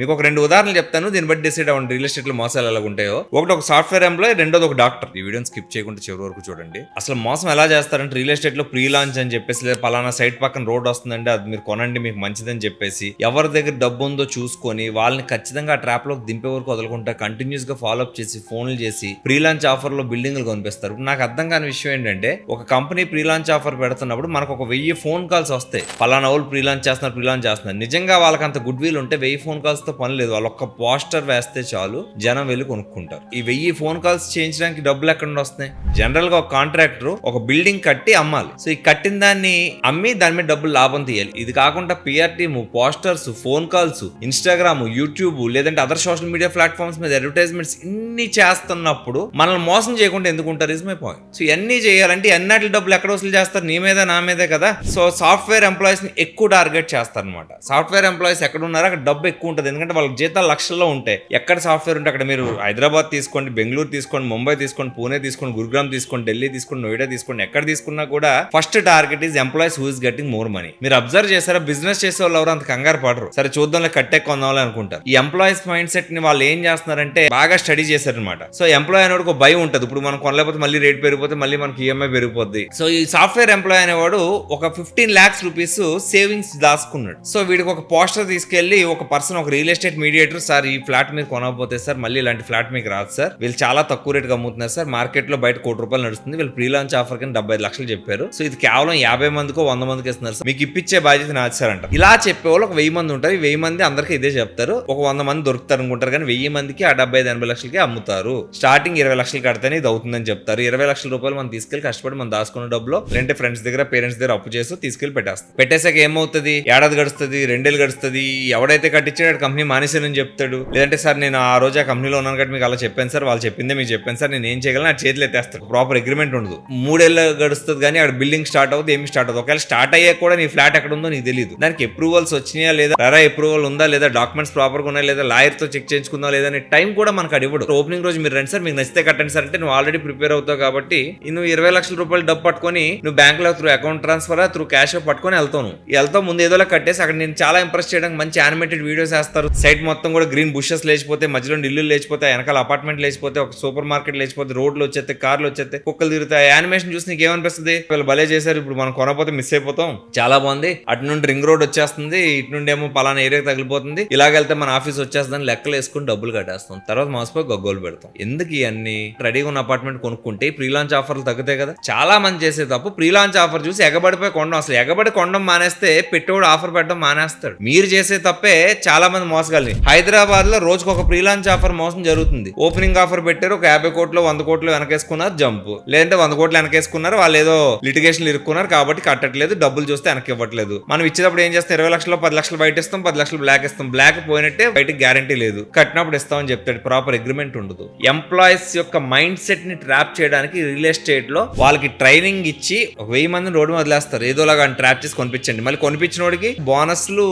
మీకు ఒక 2 ఉదాహరణలు చెప్తాను, దీన్ని బట్టి డిసైడ్ అవ్వండి రియల్ ఎస్టేట్ లో మోసాలు ఎలా ఉంటాయో. ఒకటి ఒక సాఫ్ట్వేర్ ఎంప్లాయ్, రెండోది ఒక డాక్టర్. ఈ వీడియోని స్కిప్ చేయకుండా చివరి వరకు చూడండి. అసలు మోసం ఎలా చేస్తారంటే, రియల్ ఎస్టేట్ లో ప్రీ లాంచ్ అని చెప్పేసి, లేదా పలానా సైట్ పక్కన రోడ్ వస్తుందంటే అది మీరు కొనండి మీకు మంచిదని చెప్పేసి, ఎవరి దగ్గర డబ్బు ఉందో చూసుకొని వాళ్ళని ఖచ్చితంగా ఆ ట్రాప్ లోకి దింపే వరకు వదలకుండా కంటిన్యూస్ గా ఫాలో అప్ చేసి ఫోన్లు చేసి ప్రీ లాంచ్ ఆఫర్ లో బిల్డింగ్లు కొనిపిస్తారు. నాకు అర్థం కాని విషయం ఏంటంటే, ఒక కంపెనీ ప్రీ లాంచ్ ఆఫర్ పెడుతున్నప్పుడు మనకు ఒక 1000 ఫోన్ కాల్స్ వస్తాయి. పలానా వాళ్ళు ప్రీ లాంచ్ చేస్తున్నారు. నిజంగా వాళ్ళకి అంత గుడ్ విల్ ఉంటే 1000 ఫోన్ కాల్స్ తో పని లేదు. వాళ్ళు ఒక్క పోస్టర్ వేస్తే చాలు, జనం వెళ్ళి కొనుక్కుంటారు. ఈ 1000 ఫోన్ కాల్స్ చేయించడానికి డబ్బులు ఎక్కడ నుండి వస్తున్నాయి? జనరల్ గా ఒక కాంట్రాక్టర్ ఒక బిల్డింగ్ కట్టి అమ్మాలి. సో ఈ కట్టిన దాన్ని అమ్మి దాని మీద డబ్బులు లాభం తీయాలి. ఇది కాకుండా PR team, posters, phone calls, Instagram, YouTube, లేదంటే అదర్ సోషల్ మీడియా ప్లాట్ఫామ్స్ మీద అడ్వర్టైజ్మెంట్స్ ఇన్ని చేస్తున్నప్పుడు మనల్ని మోసం చేయకుండా ఎందుకుంటారు? Is my point. సో ఇవన్నీ చేయాలంటే అన్నిటి డబ్బులు ఎక్కడ వసూలు చేస్తారు? నీ మీద నా మీదే కదా. సో సాఫ్ట్వేర్ ఎంప్లాయీస్ ని ఎక్కువ టార్గెట్ చేస్తారు అనమాట. సాఫ్ట్వేర్ ఎంప్లాయీస్ ఎక్కడ ఉన్నారో అక్కడ డబ్బు ఎక్కువ ఉంటుంది, ఎందుకంటే వాళ్ళకి జీతాలు లక్షల్లో ఉంటాయి. ఎక్కడ సాఫ్ట్వేర్ ఉంటే అక్కడ మీరు హైదరాబాద్ తీసుకోండి, బెంగళూరు తీసుకోండి, ముంబై తీసుకోండి, పూణే తీసుకోండి, గురుగ్రామ్ తీసుకోండి, ఢిల్లీ తీసుకోండి, నోయిడా తీసుకోండి, ఎక్కడ తీసుకున్నా కూడా first target is employees who is getting more money. మీరు అబ్జర్వ్ చేశారా? బిజినెస్ చేసే వాళ్ళు ఎవరు అంత కంగారు పడరు. సరే చూద్దాం కట్టే కొందామని అనుకుంటారు. ఈ ఎంప్లాయీస్ మైండ్ సెట్ ని వాళ్ళు ఏం చేస్తున్నారంటే బాగా స్టడీ చేశారనమాట. సో ఎంప్లాయీ అనేవాడు ఒక భయం ఉంటుంది, ఇప్పుడు మనం కొనలేకపోతే మళ్ళీ రేట్ పెరిగిపోతే మళ్ళీ మనకి ఈఎంఐ పెరిగిపోద్ది. సో ఈ సాఫ్ట్వేర్ ఎంప్లాయీ అనేవాడు ఒక 15 lakhs రూపీస్ సేవింగ్స్ దాచుకున్నాడు. సో వీడికి ఒక పోస్టర్ తీసుకెళ్లి ఒక పర్సన్, ఒక రియల్ ఎస్టేట్ మీడియేటర్, సార్ ఈ ఫ్లాట్ మీరు కొనకపోతే సార్ మళ్ళీ ఇలాంటి ఫ్లాట్ మీకు రాదు సార్, వీళ్ళు చాలా తక్కువ రేట్ గా అమ్ముతున్నారు సార్, మార్కెట్ లో బయట ₹1,00,00,000 నడుస్తుంది, వీళ్ళు ప్రీ లాంచ్ ఆఫర్ కింద 75 లక్షలు చెప్పారు, సో ఇది కేవలం 50 మందికో 100 మందికి ఇస్తున్నారు సార్, మీకు ఇప్పించే బాధ్యత నాది సార్ అంట. ఇలా చెప్పేవాళ్ళు ఒక 1000 మంది ఉంటారు. 1000 మంది అందరికీ ఇదే చెప్తారు. ఒక 100 మంది దొరుకుతారు అనుకుంటారు, కానీ 1000 మందికి ఆ 75-80 లక్షలకి అమ్ముతారు. స్టార్టింగ్ 20 లక్షలు కడితేనే ఇది అవుతుందని చెప్తారు. 20 లక్షల రూపాయలు మనం తీసుకెళ్లి కష్టపడి మనం దాచుకున్న డబ్బులో, లేదంటే ఫ్రెండ్స్ దగ్గర, పేరెంట్స్ దగ్గర అప్పు చేసి తీసుకెళ్లి పెట్టేస్తాం. పెట్టేసాక ఏమవుతుంది? ఏడాది గడుస్తుంది, 2 ఏళ్ళు గడుస్తుంది. ఎవడైతే కట్టించాడో కంపెనీ మానేసానని చెప్తాడు. లేదంటే సార్ నేను ఆ రోజు ఆ కంపెనీలో ఉన్నాను కాబట్టి మీకు అలా చెప్పాను సార్, వాళ్ళు చెప్పిందే మీకు చెప్పాను సార్, నేను ఏం చేయగలను ఆ చేతులు ఎత్తేస్తాడు. ప్రాపర్ అగ్రిమెంట్ ఉండదు. 3 ఏళ్ళు గడుస్తుంది కానీ అక్కడ బిల్డింగ్ స్టార్ట్ అవుతుంది, ఏమి స్టార్ట్ అవుతుంది. ఒకవేళ స్టార్ట్ అయ్యాక కూడా నీ ఫ్లాట్ ఎక్కడ ఉందో నీకు తెలియదు. దానికి అప్రూవల్స్ వచ్చినాయా లేదా, అప్రూవల్ ఉందా లేదా, డాక్యుమెంట్స్ ప్రాపర్ గా ఉన్నాయా లేదా, లాయర్ తో చెక్ చేయించుకుందా లేదా అనే టైం కూడా మనకు అడివ్వడు. ఓపెనింగ్ రోజు మీరు రండి సార్, మీకు నచ్చితే కట్టండి సార్ అంటే నువ్వు ఆల్రెడీ ప్రిపేర్ అవుతావు కాబట్టి నువ్వు 20 లక్షల రూపాయలు డబ్బు పట్టుకొని నువ్వు బ్యాంక్ లో through account transfer, through cash పట్టుకొని వెళ్తావు. ముందు ఏదోలా కట్టేసి అక్కడ నేను చాలా ఇంప్రెస్ చేయడానికి మంచి యానిమేటెడ్ వీడియోస్ వేస్తారు. సైట్ మొత్తం కూడా గ్రీన్ బుషెస్ లేచిపోతే, మధ్యలో ఇల్లు లేచిపోతే, వెనకాల అపార్ట్మెంట్ లేచిపోతే, ఒక సూపర్ మార్కెట్ లేచిపోతే, రోడ్లు వచ్చేస్తే, కార్లు వచ్చేస్తే, కుక్కలు తిరుగుతాయి. యానిమేషన్ చూసి నీకు ఏమనిపిస్తుంది? వీళ్ళు భలే చేశారు, ఇప్పుడు మనం కొనపోతే మిస్ అయిపోతాం, చాలా బాగుంది, అటు నుండి రింగ్ రోడ్ వచ్చేస్తుంది, ఇటు నుండి ఏమో పలానా ఏరియాకి తగిలిపోతుంది, ఇలాగెళ్తే మన ఆఫీస్ వచ్చేస్తుందని లెక్కలు వేసుకుని డబ్బులు కట్టేస్తాం. తర్వాత మోసపోయి గగ్గోలు పెడతాం. ఎందుకు ఇవన్నీ? రెడీగా ఉన్న అపార్ట్మెంట్ కొనుక్కుంటే ప్రీ లాంచ్ ఆఫర్లు తగ్గుతాయి కదా. చాలా మంది చేసే తప్పు ప్రీ లాంచ్ ఆఫర్ చూసి ఎగబడిపోయి కొనడం. అసలు ఎగబడి కొనడం మానేస్తే పెట్టేవాడు ఆఫర్ పెట్టడం మానేస్తాడు. మీరు చేసే తప్పే చాలా మంది మోసగలి. హైదరాబాద్ లో రోజుకు ఒక ప్రీ లాంచ్ ఆఫర్ మోసం జరుగుతుంది. ఓపెనింగ్ ఆఫర్ పెట్టారు, ఒక 50 కోట్లు 100 కోట్లు వెనకేసుకున్నారు, జంప్. లేదంటే 100 కోట్లు వెనకేసుకున్నారు, వాళ్ళు ఏదో లిటిగేషన్ ఇరుక్కున్నారు కాబట్టి కట్టట్లేదు, డబ్బులు చూస్తే వెనక్కి ఇవ్వట్లేదు. మనం ఇచ్చేటప్పుడు ఏం చేస్తాం? 20 లక్షలు 10 లక్షలు బయట ఇస్తాం, 10 లక్షలు బ్లాక్ ఇస్తాం. బ్లాక్ పోయినట్టే, బయటకి గ్యారంటీ లేదు, కట్టినప్పుడు ఇస్తామని చెప్తాడు. ప్రాపర్ అగ్రిమెంట్ ఉండదు. ఎంప్లాయీస్ యొక్క మైండ్ సెట్ ని ట్రాప్ చేయడానికి రియల్ ఎస్టేట్ లో వాళ్ళకి ట్రైనింగ్ ఇచ్చి 1000 మందిని రోడ్డు వదిలేస్తారు. ఏదోలాగా ట్రాప్ చేసి కొనిపించండి. మళ్ళీ కొనిపించిన వాడికి బోనస్లు,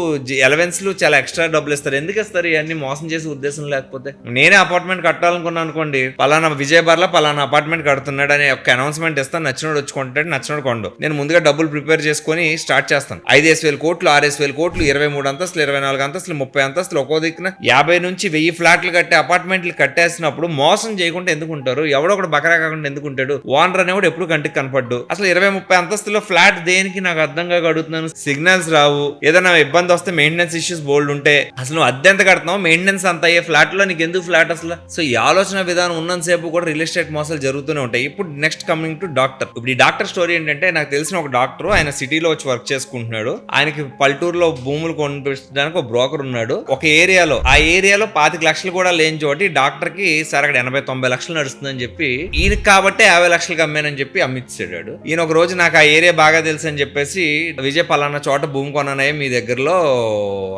ఎలవెన్స్లు, చాలా ఎక్స్ట్రా డబ్బులు ఇస్తారు. ఎందుకు ఇస్తారు? ఇవన్నీ మోసం చేసే ఉద్దేశం లేకపోతే. నేనే అపార్ట్మెంట్ కట్టాలనుకున్నాను అనుకోండి, పలానా విజయబార్ లో పలానా అపార్ట్మెంట్ కడుతున్నాడు అనే ఒక అనౌన్స్మెంట్ ఇస్తాను, నచ్చినోడు వచ్చి కొంటాడు, నచ్చినోడు కొండు. నేను ముందుగా డబ్బులు ప్రిపేర్ చేసుకుని స్టార్ట్ చేస్తాను. 5,000 కోట్లు, 6,000 కోట్లు, 23 అంతస్తులు, 24 అంతస్తులు, 30 అంతస్తులు, ఒక్కో దిక్కున 50 నుంచి 1000 ఫ్లాట్లు కట్టే అపార్ట్మెంట్లు కట్టేసినప్పుడు మోసం చేయకుండా ఎందుకుంటారు? ఎవడో ఒకటి బకరా కాకుండా ఎందుకుంటాడు? ఓనర్ అనేవాడు ఎప్పుడు కంటికి కనపడ్డు. అసలు 20-30 అంతస్తుల్లో ఫ్లాట్ దేనికి నాకు అర్థంగా అడుగుతున్నాను. సిగ్నల్స్ రావు, ఏదైనా ఇబ్బంది వస్తే మెయింటెనెన్స్ ఇష్యూస్ బోల్డ్ ఉంటే అసలు నువ్వు అద్దె ఎంత కడుతున్నావు, మెయింటెనెన్స్ అంత అయ్యే ఫ్లాట్ లో నీకు ఎందుకు ఫ్లాట్ అసలు? సో ఈ ఆలోచన విధానం ఉన్నంతసేపు కూడా రియల్ ఎస్టేట్ మోసాలు జరుగుతూనే ఉంటాయి. ఇప్పుడు నెక్స్ట్ కమింగ్ టు డాక్టర్. ఇప్పుడు ఈ డాక్టర్ స్టోరీ ఏంటంటే, నాకు తెలిసిన ఒక డాక్టర్, ఆయన సిటీలో వచ్చి వర్క్ చేసుకుంటున్నాడు. ఆయనకి పల్లెటూరులో భూములు కొనిపించడానికి ఒక బ్రోకర్ ఉన్నాడు. ఒక ఏరియాలో, ఆ ఏరియాలో 25 లక్షలు కూడా లేని చోటి డాక్టర్ కి సార్ అక్కడ 80-90 లక్షలు నడుస్తుందని చెప్పి, ఈయనకి కాబట్టి 50 లక్షలకు అమ్మానని చెప్పి అమ్మిచ్చాడు. ఈయన ఒక రోజు నాకు ఆ ఏరియా బాగా తెలుసు అని చెప్పేసి, విజయ్ పలానా చోట భూమి కొన్నానే మీ దగ్గరలో,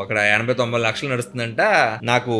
అక్కడ 80-90 లక్షలు నడుస్తుందంట, నాకు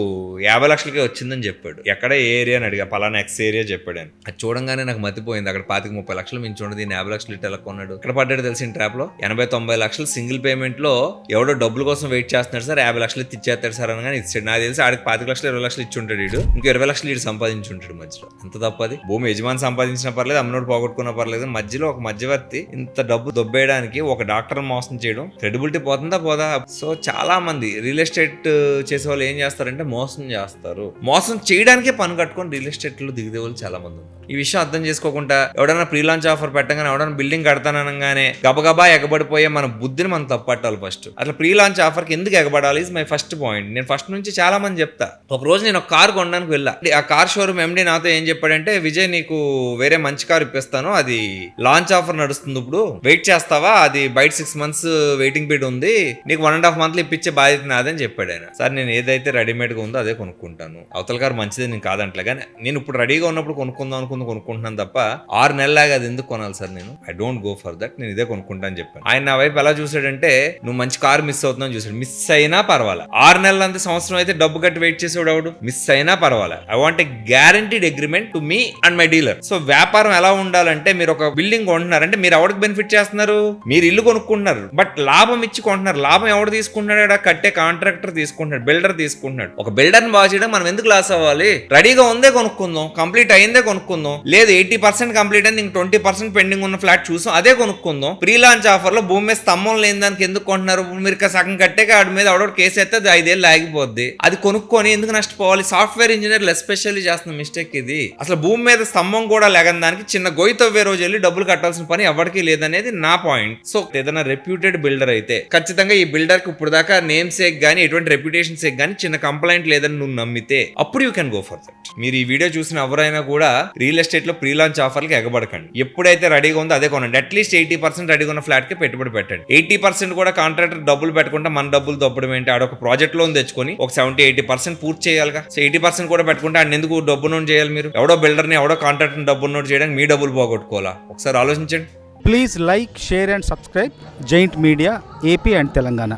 50 లక్షలకే వచ్చిందని చెప్పాడు. ఎక్కడ ఏ ఏరియా అని అడిగా, పలానా ఎక్స్ ఏరియా చెప్పాడు. అది చూడంగానే నాకు మతిపోయింది. అక్కడ 25-30 లక్షలు మించి ఉండదు, 50 లక్షలు ఇట్లా కొన్నాడు. ఇక్కడ పడ్డాడు తెలిసిన ట్రాప్ లో. 80-90 లక్షలు సింగిల్ పేమెంట్ లో ఎవడో డబ్బుల కోసం వెయిట్ చేస్తున్నాడు సార్, 50 లక్షలు ఇచ్చేస్తాడు సార్ అనగానే ఇచ్చాడు. నాకు తెలిసి ఆడికి 25 లక్షలు 20 లక్షలు ఇచ్చి ఉంటాడు. వీడు ఇంకో 20 లక్షలు వీడు సంపాదించుంటాడు మధ్యలో. ఎంత తప్పది? భూమి యజమాని సంపాదించినా పర్లేదు, అమ్మనోడు పోగొట్టుకున్నా పర్లేదు, మధ్యలో ఒక మధ్యవర్తి ఇంత డబ్బు దొబ్బేయడానికి ఒక డాక్టర్ మోసం చేయడం, క్రెడిబిలిటీ పోతుందా పోదా? సో చాలా మంది రియల్ ఎస్టేట్ చేసే వాళ్ళు ఏం చేస్తారంటే మోసం చేస్తారు. మోసం చేయడానికే పని కట్టుకొని రియల్ ఎస్టేట్ లో దిగితే వాళ్ళు చాలా మంది ఉన్నారు. ఈ విషయం అర్థం చేసుకోకుండా ఎవడైనా ప్రీ లాంచ్ ఆఫర్ పెట్టగానే, ఎవడైనా బిల్డింగ్ కడతాననగానే గబగబా ఎగబడిపోయే మన బుద్ధిని మనం తప్పట్టాలి ఫస్ట్. అట్లా ప్రీ లాంచ్ ఆఫర్కి ఎందుకు ఎగబడాలి ఇస్ మై ఫస్ట్ పాయింట్. నేను ఫస్ట్ నుంచి చాలా మంది చెప్తా. ఒక రోజు నేను ఒక కార్ కొనడానికి వెళ్ళా. ఆ కార్ షోరూమ్ ఎండి నాతో ఏం చెప్పాడంటే, విజయ్ నీకు వేరే మంచి కార్ ఇప్పిస్తాను, అది లాంచ్ ఆఫర్ నడుస్తుంది, ఇప్పుడు వెయిట్ చేస్తావా, అది బయట 6 months వెయిటింగ్ పీరియడ్ ఉంది, నీకు 1.5 months ఇప్పించే బాధ్యత నాదని చెప్పాడు ఆయన. సార్ నేను ఏదైతే రెడీమేడ్ గా ఉందో అదే కొనుక్కుంటాను, అవతల కార్ మంచిది నేను కాదంటలే, కానీ నేను ఇప్పుడు రెడీగా ఉన్నప్పుడు కొనుక్కుందాం కొనుక్కుంటున్నాను తప్ప 6 నెలలాగా అది ఎందుకు కొనాలి సార్, నేను I don't go for that, నేను ఇదే కొనుక్కుంటా అని చెప్పాను. ఆయన నా వైపు ఎలా చూసాడంటే, నువ్వు మంచి కార్ మిస్ అవుతున్నావు చూసాడు. మిస్ అయినా పర్వాలా, 6 నెలలంత సంవత్సరం అయితే డబ్బు కట్టి వెయిట్ చేసేవాడు ఎవడు, మిస్ అయినా పర్వాలా, I want a guaranteed agreement to me and my dealer. So వ్యాపారం ఎలా ఉండాలంటే, మీరు ఒక బిల్డింగ్ కొంటున్నారంటే మీరు ఎవరికి బెనిఫిట్ చేస్తున్నారు, మీరు ఇల్లు కొనుక్కుంటున్నారు, బట్ లాభం ఇచ్చి కొంటున్నారు. లాభం ఎవడు తీసుకుంటున్నాడు, కట్టే కాంట్రాక్టర్ తీసుకుంటున్నాడు, బిల్డర్ తీసుకుంటున్నాడు. ఒక బిల్డర్ ని బాగా చేయడం మనం ఎందుకు లాస్ అవ్వాలి, రెడీగా ఉందే కొనుక్కుందాం, కంప్లీట్ అయిందే కొనుక్కుందాం, లేదు 80% కంప్లీట్ అయింది ఇంక 20% పెండింగ్ ఉన్న ఫ్లాట్ చూసాం అదే కొనుక్కుందాం. ప్రీ లాంచ్ ఆఫర్ లో భూమి మీద స్తంభం లేని దానికి ఎందుకు కొంటున్నారు, మీరు సగం కట్టే ఆడి మీద ఎవడో కేసు అయితే అది 5 ఏళ్ళు ఆగిపోద్ది, అది కొనుక్కొని ఎందుకు నష్టపోవాలి. సాఫ్ట్వేర్ ఇంజనీర్లు ఎస్పెషల్లీ చేస్తున్న మిస్టేక్ ఇది. అసలు భూమి మీద స్తంభం కూడా లేని దానికి చిన్న గొయ్యి తవ్వే రోజు వెళ్ళి డబ్బులు కట్టాల్సిన పని ఎవరికి లేదనేది నా పాయింట్. సో ఏదైనా రెప్యూటెడ్ బిల్డర్ అయితే ఖచ్చితంగా ఈ బిల్డర్ కి ఇప్పుడు దాకా నేమ్ సేక్ గానీ ఎటువంటి రెప్యుటేషన్ సేక్ గానీ చిన్న కంప్లైంట్ లేదని నువ్వు నమ్మితే అప్పుడు you can go for that. మీరు ఈ వీడియో చూసిన ఎవరైనా కూడా రియల్ ఎస్టేట్ లో ప్రీ లాంచ్ ఆఫర్లకి ఎగబడకండి. ఎప్పుడైతే రెడీగా ఉందో అదే కొనండి. అట్లీస్ట్ 80% రెడీగా ఉన్న ఫ్లాట్ కి పెట్టుబడి పెట్టండి. 80% కూడా కాంట్రాక్టర్ డబ్బులు పెట్టుకుంటే మన డబ్బులు దొబ్బడం ఏంటి, ఆడొక ప్రాజెక్ట్ లోన్ తెచ్చుకొని ఒక 70-80% పూర్తి చేయాలిగా. సో 80% కూడా పెట్టుకుంటే ఆయన ఎందుకు డబ్బు నోట్ చేయాలి, మీరు ఎవడో బిల్డర్ ని ఎవడో కాంట్రాక్టర్ డబ్బు నోట్ చేయడానికి మీ డబ్బులు పోగొట్టుకోవాలా, ఒకసారి ఆలోచించండి. Please like, share and subscribe giant media AP and Telangana.